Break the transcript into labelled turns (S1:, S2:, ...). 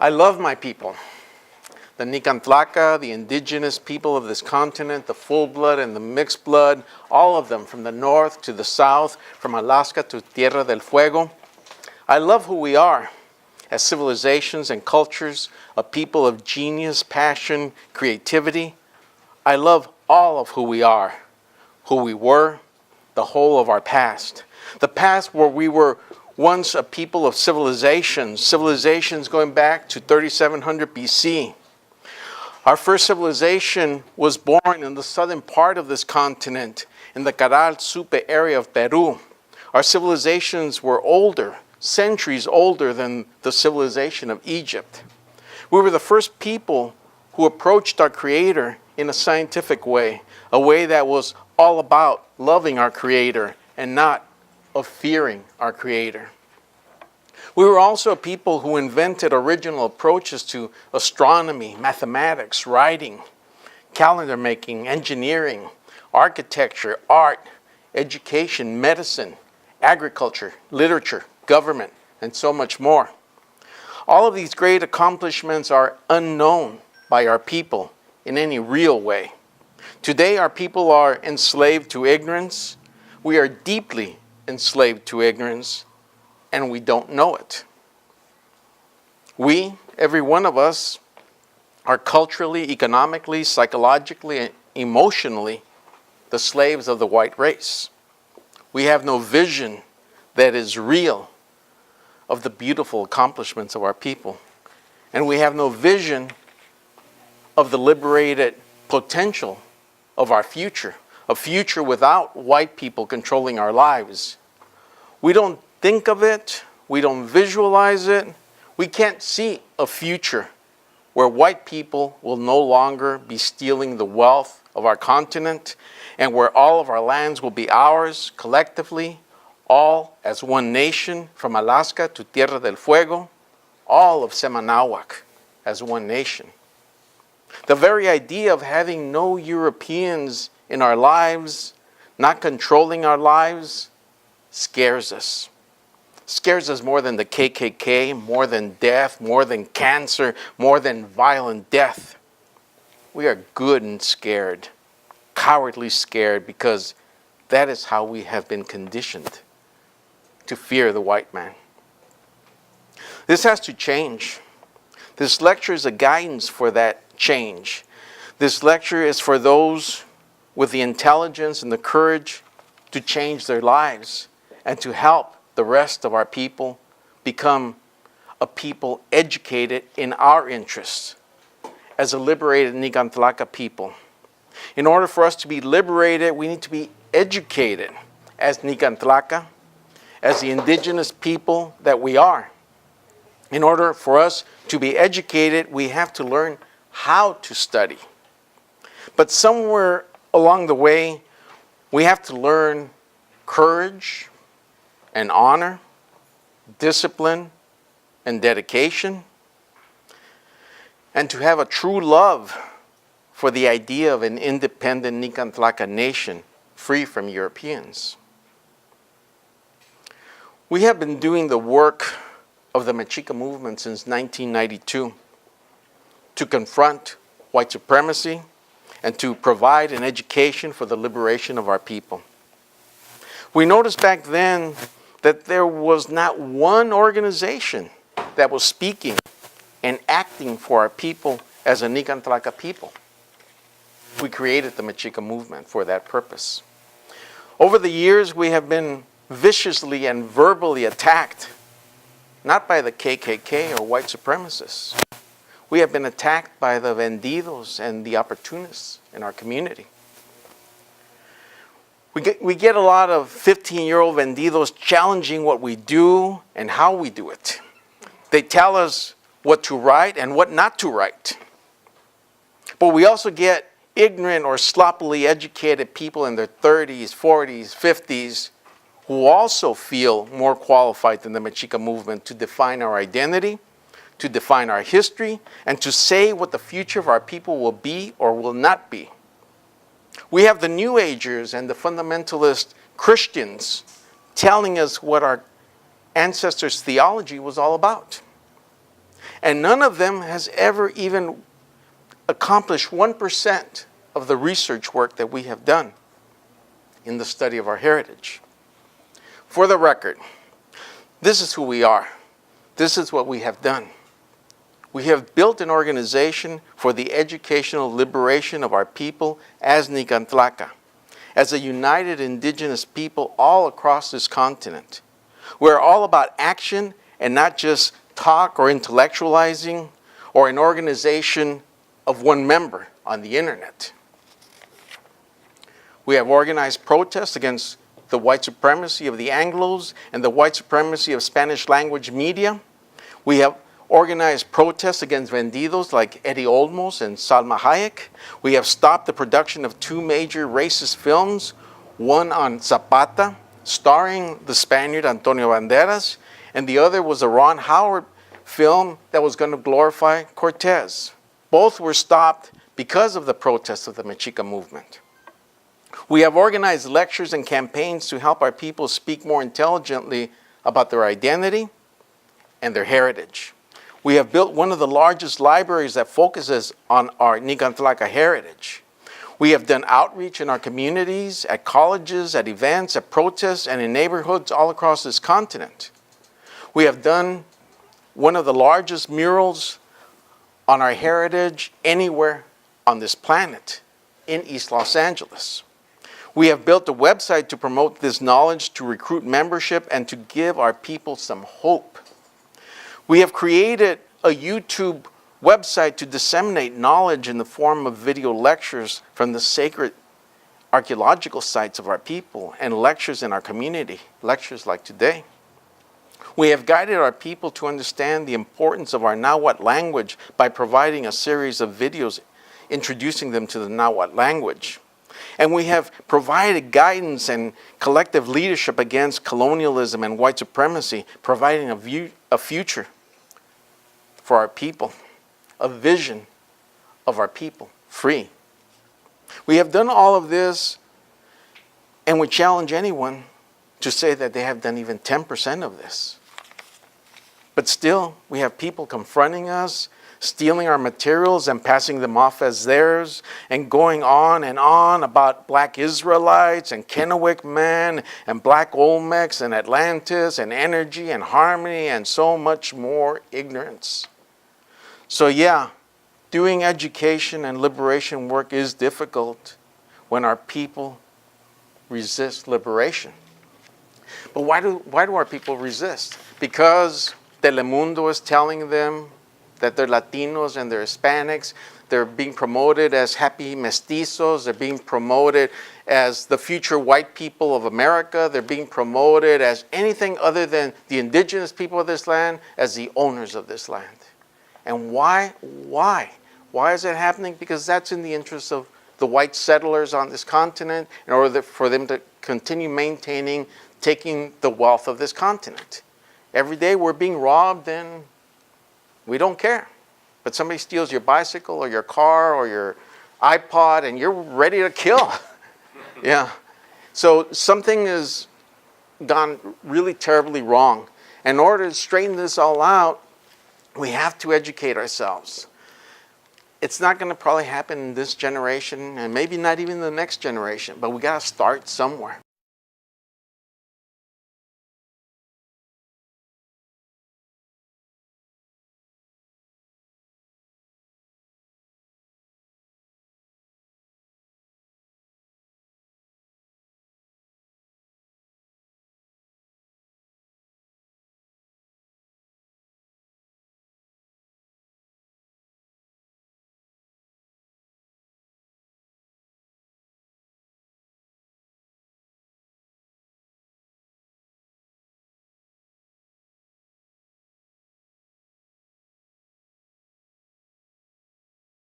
S1: I love my people. The Nican Tlaca, the indigenous people of this continent, the full blood and the mixed blood, all of them from the north to the south, from Alaska to Tierra del Fuego. I love who we are as civilizations and cultures, a people of genius, passion, creativity. I love all of who we are, who we were, the whole of our past. The past where we were once a people of civilizations going back to 3700 BC. Our first civilization was born in the southern part of this continent, in the Caral Supe area of Peru. Our civilizations were older, centuries older than the civilization of Egypt. We were the first people who approached our Creator in a scientific way, a way that was all about loving our Creator and not of fearing our Creator. We were also a people who invented original approaches to astronomy, mathematics, writing, calendar making, engineering, architecture, art, education, medicine, agriculture, literature, government, and so much more. All of these great accomplishments are unknown by our people in any real way. Today, our people are enslaved to ignorance. We are deeply enslaved to ignorance, and we don't know it. We, every one of us, are culturally, economically, psychologically, and emotionally the slaves of the white race. We have no vision that is real of the beautiful accomplishments of our people. And we have no vision of the liberated potential of our future, a future without white people controlling our lives. We don't think of it, we don't visualize it, we can't see a future where white people will no longer be stealing the wealth of our continent and where all of our lands will be ours collectively, all as one nation, from Alaska to Tierra del Fuego, all of Semanahuac as one nation. The very idea of having no Europeans in our lives, not controlling our lives, scares us. Scares us more than the KKK, more than death, more than cancer, more than violent death. We are good and scared, cowardly scared, because that is how we have been conditioned to fear the white man. This has to change. This lecture is a guidance for that change. This lecture is for those with the intelligence and the courage to change their lives and to help the rest of our people become a people educated in our interests as a liberated Nican Tlaca people. In order for us to be liberated, we need to be educated as Nican Tlaca, as the indigenous people that we are. In order for us to be educated, we have to learn how to study. But somewhere along the way, we have to learn courage and honor, discipline and dedication, and to have a true love for the idea of an independent Nican Tlaca nation free from Europeans. We have been doing the work of the Mexica Movement since 1992 to confront white supremacy and to provide an education for the liberation of our people. We noticed back then that there was not one organization that was speaking and acting for our people as a Nican Tlaca people. We created the Mexica Movement for that purpose. Over the years, we have been viciously and verbally attacked, not by the KKK or white supremacists. We have been attacked by the vendidos and the opportunists in our community. We get a lot of 15-year-old vendidos challenging what we do and how we do it. They tell us what to write and what not to write. But we also get ignorant or sloppily educated people in their 30s, 40s, 50s who also feel more qualified than the Mexica Movement to define our identity, to define our history, and to say what the future of our people will be or will not be. We have the New Agers and the fundamentalist Christians telling us what our ancestors' theology was all about. And none of them has ever even accomplished 1% of the research work that we have done in the study of our heritage. For the record, this is who we are. This is what we have done. We have built an organization for the educational liberation of our people as Nican Tlaca, as a united indigenous people all across this continent. We're all about action and not just talk or intellectualizing or an organization of one member on the internet. We have organized protests against the white supremacy of the Anglos and the white supremacy of Spanish language media. We have organized protests against vendidos like Eddie Olmos and Salma Hayek. We have stopped the production of 2 major racist films, one on Zapata, starring the Spaniard Antonio Banderas, and the other was a Ron Howard film that was going to glorify Cortez. Both were stopped because of the protests of the Mexica Movement. We have organized lectures and campaigns to help our people speak more intelligently about their identity and their heritage. We have built one of the largest libraries that focuses on our Nican Tlaca heritage. We have done outreach in our communities, at colleges, at events, at protests, and in neighborhoods all across this continent. We have done one of the largest murals on our heritage anywhere on this planet, in East Los Angeles. We have built a website to promote this knowledge, to recruit membership, and to give our people some hope. We have created a YouTube website to disseminate knowledge in the form of video lectures from the sacred archaeological sites of our people and lectures in our community, lectures like today. We have guided our people to understand the importance of our Nahuatl language by providing a series of videos introducing them to the Nahuatl language. And we have provided guidance and collective leadership against colonialism and white supremacy, providing a future for our people, a vision of our people, free. We have done all of this, and we challenge anyone to say that they have done even 10% of this. But still, we have people confronting us, stealing our materials and passing them off as theirs, and going on about Black Israelites and Kennewick Men and Black Olmecs and Atlantis and energy and harmony and so much more ignorance. So yeah, doing education and liberation work is difficult when our people resist liberation. But why do our people resist? Because Telemundo is telling them that they're Latinos and they're Hispanics. They're being promoted as happy mestizos. They're being promoted as the future white people of America. They're being promoted as anything other than the indigenous people of this land, as the owners of this land. And why? Why? Why is that happening? Because that's in the interest of the white settlers on this continent in order for them to continue taking the wealth of this continent. Every day we're being robbed and we don't care. But somebody steals your bicycle or your car or your iPod and you're ready to kill. Yeah. So something has gone really terribly wrong. In order to straighten this all out, we have to educate ourselves. It's not going to probably happen in this generation and maybe not even the next generation, but we got to start somewhere.